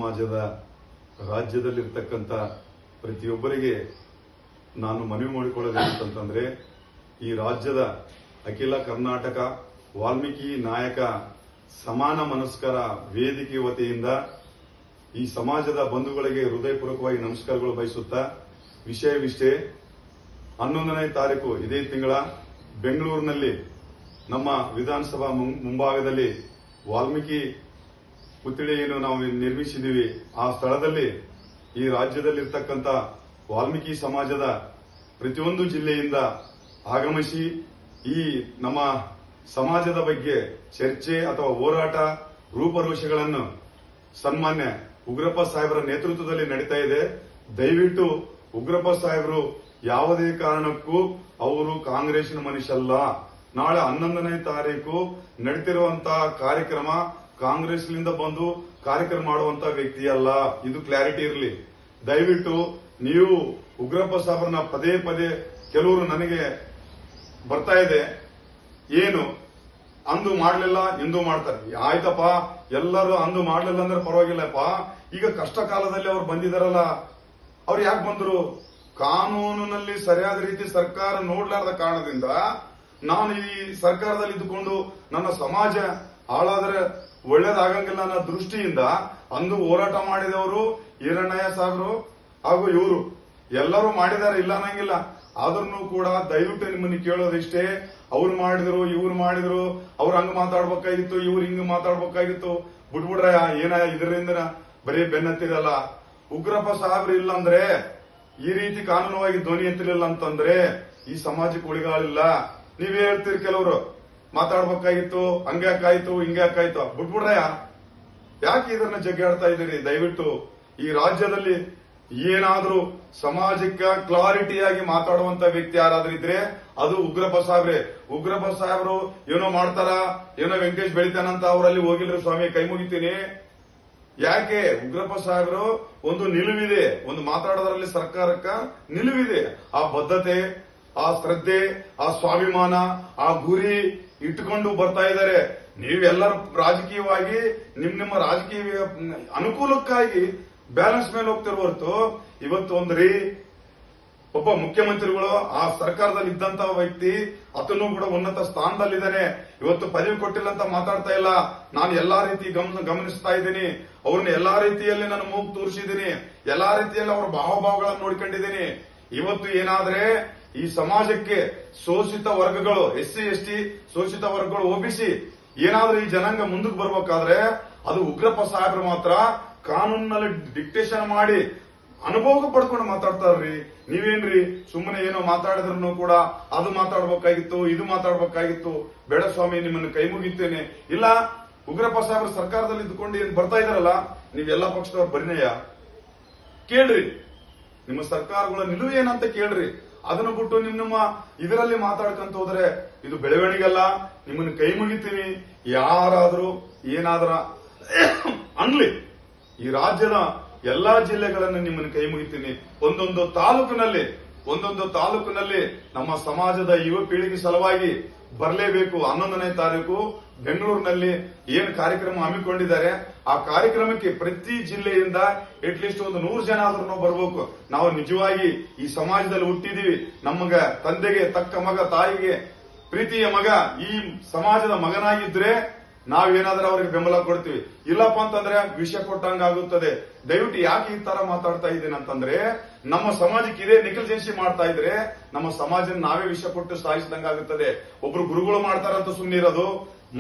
ಸಮಾಜದ ರಾಜ್ಯದಲ್ಲಿರ್ತಕ್ಕಂಥ ಪ್ರತಿಯೊಬ್ಬರಿಗೆ ನಾನು ಮನವಿ ಮಾಡಿಕೊಳ್ಳೋದೇನಂತಂದ್ರೆ, ಈ ರಾಜ್ಯದ ಅಖಿಲ ಕರ್ನಾಟಕ ವಾಲ್ಮೀಕಿ ನಾಯಕ ಸಮಾನ ಮನಸ್ಕರ ವೇದಿಕೆ ವತಿಯಿಂದ ಈ ಸಮಾಜದ ಬಂಧುಗಳಿಗೆ ಹೃದಯಪೂರ್ವಕವಾಗಿ ನಮಸ್ಕಾರಗಳು ಬಯಸುತ್ತಾ, ವಿಷಯವಿಷ್ಟೇ. 11ನೇ ತಾರೀಕು ಇದೇ ತಿಂಗಳ ಬೆಂಗಳೂರಿನಲ್ಲಿ ನಮ್ಮ ವಿಧಾನಸಭಾ ಮುಂಭಾಗದಲ್ಲಿ ವಾಲ್ಮೀಕಿ ಪುತ್ಥಳಿಯನ್ನು ನಾವು ನಿರ್ಮಿಸಿದ್ದೀವಿ. ಆ ಸ್ಥಳದಲ್ಲಿ ಈ ರಾಜ್ಯದಲ್ಲಿರ್ತಕ್ಕಂಥ ವಾಲ್ಮೀಕಿ ಸಮಾಜದ ಪ್ರತಿಯೊಂದು ಜಿಲ್ಲೆಯಿಂದ ಆಗಮಿಸಿ ಈ ನಮ್ಮ ಸಮಾಜದ ಬಗ್ಗೆ ಚರ್ಚೆ ಅಥವಾ ಹೋರಾಟ ರೂಪರೇಷೆಗಳನ್ನು ಸನ್ಮಾನ್ಯ ಉಗ್ರಪ್ಪ ಸಾಹೇಬರ ನೇತೃತ್ವದಲ್ಲಿ ನಡೀತಾ ಇದೆ. ದಯವಿಟ್ಟು ಉಗ್ರಪ್ಪ ಸಾಹೇಬರು ಯಾವುದೇ ಕಾರಣಕ್ಕೂ ಅವರು ಕಾಂಗ್ರೆಸ್ನ ಮನುಷ್ಯಲ್ಲ. ನಾಳೆ 11ನೇ ತಾರೀಕು ನಡೀತಿರುವಂತಹ ಕಾರ್ಯಕ್ರಮ ಕಾಂಗ್ರೆಸ್ನಿಂದ ಬಂದು ಕಾರ್ಯಕ್ರಮ ಮಾಡುವಂತ ವ್ಯಕ್ತಿ ಅಲ್ಲ. ಇದು ಕ್ಲಾರಿಟಿ ಇರಲಿ. ದಯವಿಟ್ಟು ನೀವು ಉಗ್ರಪ್ಪ ಸಾಹೇಬರನ್ನ ಪದೇ ಪದೇ ಕೆಲವರು ನನಗೆ ಬರ್ತಾ ಇದೆ, ಏನು ಅಂದು ಮಾಡಲಿಲ್ಲ ಇಂದು ಮಾಡ್ತಾರೆ. ಆಯ್ತಪ್ಪ, ಎಲ್ಲರೂ ಅಂದು ಮಾಡಲಿಲ್ಲ ಅಂದ್ರೆ ಪರವಾಗಿಲ್ಲಪ್ಪ. ಈಗ ಕಷ್ಟ ಕಾಲದಲ್ಲಿ ಅವ್ರು ಬಂದಿದಾರಲ್ಲ, ಅವ್ರು ಯಾಕೆ ಬಂದ್ರು? ಕಾನೂನಿನಲ್ಲಿ ಸರಿಯಾದ ರೀತಿ ಸರ್ಕಾರ ನೋಡ್ಲಾರ್ದ ಕಾರಣದಿಂದ ನಾನು ಈ ಸರ್ಕಾರದಲ್ಲಿ ಇದ್ದುಕೊಂಡು ನನ್ನ ಸಮಾಜ ಹಾಳಾದ್ರೆ ಒಳ್ಳೇದಾಗಂಗಿಲ್ಲ ಅನ್ನೋ ದೃಷ್ಟಿಯಿಂದ ಅಂದು ಹೋರಾಟ ಮಾಡಿದವರು ಈರಣ್ಣಯ್ಯ ಸಾಹೇಬರು ಹಾಗೂ ಇವರು ಎಲ್ಲರೂ ಮಾಡಿದ್ದಾರೆ, ಇಲ್ಲ ಅನ್ನಂಗಿಲ್ಲ. ಆದ್ರೂ ಕೂಡ ದಯವಿಟ್ಟು ನಿಮ್ಮನ್ನು ಕೇಳೋದಿಷ್ಟೇ, ಅವ್ರು ಮಾಡಿದ್ರು ಇವ್ರು ಮಾಡಿದ್ರು, ಅವ್ರು ಹಂಗ ಮಾತಾಡ್ಬೇಕಾಗಿತ್ತು, ಇವ್ರು ಹಿಂಗ ಮಾತಾಡ್ಬೇಕಾಗಿತ್ತು. ಬಿಟ್ಬಿಡ್ರ ಏನ ಇದರಿಂದ ಬರೀ ಬೆನ್ನತ್ತಿರಲ್ಲ. ಉಗ್ರಪ್ಪ ಸಾಹೇಬ್ರು ಇಲ್ಲ ಅಂದ್ರೆ, ಈ ರೀತಿ ಕಾನೂನವಾಗಿ ಧ್ವನಿ ಎತ್ತಲಿಲ್ಲ ಅಂತಂದ್ರೆ ಈ ಸಮಾಜಕ್ಕೆ ಉಳಿಗಾಲಿಲ್ಲ. ನೀವೇ ಹೇಳ್ತೀರಿ ಕೆಲವರು ಮಾತಾಡ್ಬೇಕಾಗಿತ್ತು, ಹಂಗ್ಯಾಕಾಯ್ತು ಹಿಂಗ್ಯಾಕಾಯ್ತು. ಬಿಟ್ಬಿಡ್ರಯ್ಯ, ಯಾಕೆ ಇದನ್ನ ಜಗ್ಗಾಡ್ತಾ ಇದ್ದೀರಿ? ದಯವಿಟ್ಟು ಈ ರಾಜ್ಯದಲ್ಲಿ ಏನಾದ್ರೂ ಸಮಾಜಕ್ಕೆ ಕ್ಲಾರಿಟಿಯಾಗಿ ಮಾತಾಡುವಂತ ವ್ಯಕ್ತಿ ಯಾರಾದ್ರೂ ಇದ್ರೆ ಅದು ಉಗ್ರಪ್ಪ ಸಾಹೇಬ್ರೆ. ಉಗ್ರಪ್ಪ ಸಾಹೇಬ್ರು ಏನೋ ಮಾಡ್ತಾರ, ಏನೋ ವೆಂಕಟೇಶ್ ಬೆಳಿತಾನಂತ ಅವರಲ್ಲಿ ಹೋಗಿಲ್ರಿ ಸ್ವಾಮಿ, ಕೈ ಮುಗಿತೀನಿ. ಯಾಕೆ? ಉಗ್ರಪ್ಪ ಸಾಹೇಬರು ಒಂದು ನಿಲುವಿದೆ, ಒಂದು ಮಾತಾಡೋದ್ರಲ್ಲಿ ಸರ್ಕಾರಕ್ಕ ನಿಲುವಿದೆ. ಆ ಬದ್ಧತೆ, ಆ ಶ್ರದ್ಧೆ, ಆ ಸ್ವಾಭಿಮಾನ, ಆ ಗುರಿ ಇಟ್ಕೊಂಡು ಬರ್ತಾ ಇದ್ದಾರೆ. ನೀವೆಲ್ಲರೂ ರಾಜಕೀಯವಾಗಿ ನಿಮ್ಮ ರಾಜಕೀಯ ಅನುಕೂಲಕ್ಕಾಗಿ ಬ್ಯಾಲೆನ್ಸ್ ಮೇಲೆ ಹೋಗ್ತಿರೋ ಹೊರತು ಇವತ್ತು ಒಂದ್ರಿ ಒಬ್ಬ ಮುಖ್ಯಮಂತ್ರಿಗಳು ಆ ಸರ್ಕಾರದಲ್ಲಿ ಇದ್ದಂತ ವ್ಯಕ್ತಿ ಆತನು ಕೂಡ ಉನ್ನತ ಸ್ಥಾನದಲ್ಲಿದ್ದಾನೆ. ಇವತ್ತು ಪದವಿ ಕೊಟ್ಟಿಲ್ಲ ಅಂತ ಮಾತಾಡ್ತಾ ಇಲ್ಲ. ನಾನು ಎಲ್ಲಾ ರೀತಿ ಗಮನಿಸ್ತಾ ಇದ್ದೀನಿ. ಅವ್ರನ್ನ ಎಲ್ಲಾ ರೀತಿಯಲ್ಲಿ ನಾನು ಮೂಗು ತೋರಿಸಿದ್ದೀನಿ, ಎಲ್ಲಾ ರೀತಿಯಲ್ಲಿ ಅವರ ಭಾವಭಾವಗಳನ್ನು ನೋಡ್ಕೊಂಡಿದ್ದೀನಿ. ಇವತ್ತು ಏನಾದ್ರೆ ಈ ಸಮಾಜಕ್ಕೆ ಶೋಷಿತ ವರ್ಗಗಳು, SC ST ಶೋಷಿತ ವರ್ಗಗಳು OBC ಏನಾದ್ರೂ ಈ ಜನಾಂಗ ಮುಂದಕ್ಕೆ ಬರ್ಬೇಕಾದ್ರೆ ಅದು ಉಗ್ರಪ್ಪ ಸಾಹೇಬ್ರು ಮಾತ್ರ ಕಾನೂನಿನಲ್ಲಿ ಡಿಕ್ಟೇಷನ್ ಮಾಡಿ ಅನುಭವ ಪಡ್ಕೊಂಡು ಮಾತಾಡ್ತಾರ್ರಿ. ನೀವೇನ್ರಿ ಸುಮ್ಮನೆ ಏನೋ ಮಾತಾಡಿದ್ರು ಕೂಡ ಅದು ಮಾತಾಡ್ಬೇಕಾಗಿತ್ತು, ಇದು ಮಾತಾಡ್ಬೇಕಾಗಿತ್ತು. ಬೇಡ ಸ್ವಾಮಿ, ನಿಮ್ಮನ್ನು ಕೈ ಮುಗಿತೇನೆ. ಇಲ್ಲ, ಉಗ್ರಪ್ಪ ಸಾಹೇಬ್ರ ಸರ್ಕಾರದಲ್ಲಿ ಇದ್ದುಕೊಂಡು ಏನ್ ಬರ್ತಾ ಇದಾರಲ್ಲ, ನೀವೆಲ್ಲಾ ಪಕ್ಷದವ್ರು ಬರೀನಯ್ಯ ಕೇಳ್ರಿ, ನಿಮ್ಮ ಸರ್ಕಾರಗಳ ನಿಲುವು ಏನಂತ ಕೇಳ್ರಿ. ಅದನ್ನು ಬಿಟ್ಟು ನಿಮ್ಮ ಇದರಲ್ಲಿ ಮಾತಾಡ್ಕೊಂತ ಹೋದ್ರೆ ಇದು ಬೆಳವಣಿಗೆಲ್ಲ. ನಿಮ್ಮನ್ನು ಕೈ ಮುಗಿತೀನಿ. ಯಾರಾದ್ರೂ ಏನಾದ್ರ ಅನ್ಲಿ, ಈ ರಾಜ್ಯದ ಎಲ್ಲಾ ಜಿಲ್ಲೆಗಳನ್ನು ನಿಮ್ಮನ್ನು ಕೈ ಮುಗಿತೀನಿ. ಒಂದೊಂದು ತಾಲೂಕಿನಲ್ಲಿ ನಮ್ಮ ಸಮಾಜದ ಯುವ ಪೀಳಿಗೆ ಸಲುವಾಗಿ ಬರಲೇಬೇಕು. 11ನೇ ತಾರೀಕು ಬೆಂಗಳೂರಿನಲ್ಲಿ ಏನು ಕಾರ್ಯಕ್ರಮ ಹಮ್ಮಿಕೊಂಡಿದ್ದಾರೆ, ಆ ಕಾರ್ಯಕ್ರಮಕ್ಕೆ ಪ್ರತಿ ಜಿಲ್ಲೆಯಿಂದ ಅಟ್ಲೀಸ್ಟ್ ಒಂದು 100 ಜನ ಆದ್ರೂ ಬರಬೇಕು. ನಾವು ನಿಜವಾಗಿ ಈ ಸಮಾಜದಲ್ಲಿ ಹುಟ್ಟಿದೀವಿ. ನಮಗ ತಂದೆಗೆ ತಕ್ಕ ಮಗ, ತಾಯಿಗೆ ಪ್ರೀತಿಯ ಮಗ, ಈ ಸಮಾಜದ ಮಗನಾಗಿದ್ರೆ ನಾವೇನಾದ್ರೂ ಅವ್ರಿಗೆ ಬೆಂಬಲ ಕೊಡ್ತೀವಿ. ಇಲ್ಲಪ್ಪ ಅಂತಂದ್ರೆ ವಿಷ ಕೊಟ್ಟಂಗಾಗುತ್ತದೆ. ದಯವಿಟ್ಟು ಯಾಕೆ ಈ ತರ ಮಾತಾಡ್ತಾ ಇದ್ದೇನೆ ಅಂತಂದ್ರೆ, ನಮ್ಮ ಸಮಾಜಕ್ಕೆ ಇದೇ ನೆಗ್ಲಿಜೆನ್ಸಿ ಮಾಡ್ತಾ ಇದ್ರೆ ನಮ್ಮ ಸಮಾಜ ನಾವೇ ವಿಷ ಕೊಟ್ಟು ಸಾಯಿಸಿದಂಗಾಗುತ್ತದೆ. ಒಬ್ರು ಗುರುಗಳು ಮಾಡ್ತಾರಂತ ಸುಮ್ನಿರೋದು,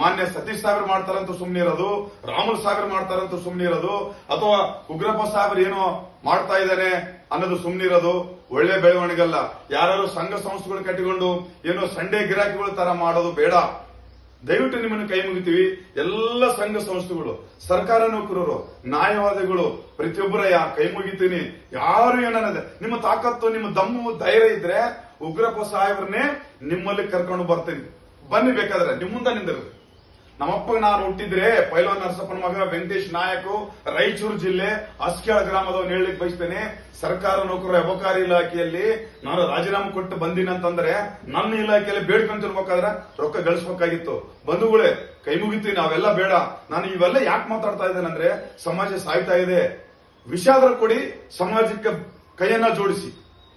ಮಾನ್ಯ ಸತೀಶ್ ಸಾಹೇಬ್ರು ಮಾಡ್ತಾರಂತ ಸುಮ್ನಿರೋದು, ರಾಮುಲ್ ಸಾಹೇಬ್ರು ಮಾಡ್ತಾರಂತ ಸುಮ್ನಿರೋದು, ಅಥವಾ ಉಗ್ರಪ್ಪ ಸಾಹೇಬ್ರು ಏನೋ ಮಾಡ್ತಾ ಇದ್ದಾನೆ ಅನ್ನೋದು ಸುಮ್ನಿರೋದು ಒಳ್ಳೆ ಬೆಳವಣಿಗೆಲ್ಲ. ಯಾರು ಸಂಘ ಸಂಸ್ಥೆಗಳು ಕಟ್ಟಿಕೊಂಡು ಏನೋ ಸಂಡೆ ಗಿರಾಕಿಗಳ ತರ ಮಾಡೋದು ಬೇಡ. ದಯವಿಟ್ಟು ನಿಮ್ಮನ್ನು ಕೈ ಮುಗಿತೀವಿ. ಎಲ್ಲ ಸಂಘ ಸಂಸ್ಥೆಗಳು, ಸರ್ಕಾರ ನೌಕರರು, ನ್ಯಾಯವಾದಿಗಳು ಪ್ರತಿಯೊಬ್ಬರ ಕೈ ಮುಗಿತೀನಿ. ಯಾರು ಏನನ್ನದೆ ನಿಮ್ಮ ತಾಕತ್ತು, ನಿಮ್ಮ ದಮ್ಮು, ಧೈರ್ಯ ಇದ್ರೆ ಉಗ್ರಪ್ಪ ಸಾಹೇಬ್ರನ್ನೇ ನಿಮ್ಮಲ್ಲಿ ಕರ್ಕೊಂಡು ಬರ್ತೀನಿ. ಬನ್ನಿ, ಬೇಕಾದ್ರೆ ನಿಮ್ಮ ಮುಂದೆ ನಿಂದಿರ್ರಿ. ನಮ್ಮಪ್ಪಗೆ ನಾನು ಹುಟ್ಟಿದ್ರೆ ಪೈಲ್ವಾನ್ ನರಸಪ್ಪನ ಮಗ ವೆಂಕಟೇಶ್ ನಾಯಕ್, ರಾಯಚೂರು ಜಿಲ್ಲೆ ಅಸ್ಕ್ಯಾಳ ಗ್ರಾಮದವನು ಹೇಳಲಿಕ್ಕೆ ಬಯಸ್ತೇನೆ. ಸರ್ಕಾರ ನೌಕರರ ಅಬಕಾರಿ ಇಲಾಖೆಯಲ್ಲಿ ನಾನು ರಾಜೀನಾಮೆ ಕೊಟ್ಟು ಬಂದಿನಂತಂದ್ರೆ ನನ್ನ ಇಲಾಖೆಯಲ್ಲಿ ಬೇಡ್ಕೊಂತಿರ್ಬೇಕಾದ್ರೆ ರೊಕ್ಕ ಗಳಿಸಬೇಕಾಗಿತ್ತು. ಬಂಧುಗಳೇ, ಕೈ ಮುಗಿತೀವಿ, ನಾವೆಲ್ಲ ಬೇಡ. ನಾನು ಇವೆಲ್ಲ ಯಾಕೆ ಮಾತಾಡ್ತಾ ಇದ್ದೇನೆಂದ್ರೆ, ಸಮಾಜ ಸಾಯ್ತಾ ಇದೆ, ವಿಷಾದ್ರ ಕೊಡಿ, ಸಮಾಜಕ್ಕೆ ಕೈಯನ್ನ ಜೋಡಿಸಿ,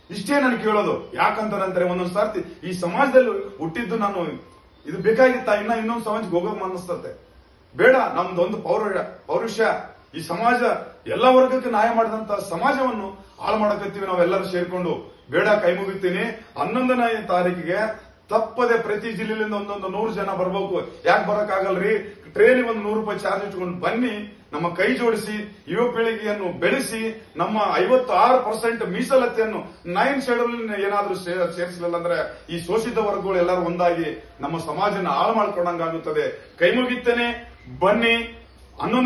ಇಷ್ಟೇ ನಾನು ಕೇಳೋದು. ಯಾಕಂತಾರಂದ್ರೆ ಒಂದೊಂದ್ ಸರ್ತಿ ಈ ಸಮಾಜದಲ್ಲಿ ಹುಟ್ಟಿದ್ದು ನಾನು ಇದು ಬೇಕಾಗಿತ್ತ, ಇನ್ನೊಂದು ಸಮಾಜಕ್ಕೆ ಹೋಗೋಕೆ ಅನ್ನಿಸ್ತತೆ. ಬೇಡ, ನಮ್ದೊಂದು ಪೌರುಷ, ಈ ಸಮಾಜ ಎಲ್ಲ ವರ್ಗಕ್ಕೆ ನ್ಯಾಯ ಮಾಡಿದಂತ ಸಮಾಜವನ್ನು ಹಾಳು ಮಾಡಕತ್ತೀವಿ ನಾವೆಲ್ಲರೂ ಸೇರ್ಕೊಂಡು. ಬೇಡ, ಕೈ ಮುಗಿತೀನಿ. 11ನೇ ತಾರೀಕಿಗೆ ತಪ್ಪದೆ ಪ್ರತಿ ಜಿಲ್ಲೆಯಿಂದ ಒಂದೊಂದು 100 ಜನ ಬರ್ಬೇಕು. ಯಾಕೆ ಬರಕ್ಕಾಗಲ್ರಿ? ಟ್ರೈನಿಗೆ ಒಂದು 100 ರೂಪಾಯಿ ಚಾರ್ಜ್ ಇಟ್ಕೊಂಡು ಬನ್ನಿ. ನಮ್ಮ ಕೈ ಜೋಡಿಸಿ ಯುವ ಪೀಳಿಗೆಯನ್ನು ಬೆಳೆಸಿ ನಮ್ಮ 56% ಮೀಸಲಾತಿಯನ್ನು 9 ಶೆಡ್ಯೂಲ್ ಏನಾದ್ರೂ ಸೇರಿಸಲಿಲ್ಲ ಅಂದ್ರೆ ಈ ಶೋಷಿತ ವರ್ಗಗಳು ಎಲ್ಲರೂ ಒಂದಾಗಿ ನಮ್ಮ ಸಮಾಜನ ಹಾಳು ಮಾಡ್ಕೊಂಡಂಗಾಗುತ್ತದೆ. ಕೈ ಮುಗಿತೇನೆ, ಬನ್ನಿ. 11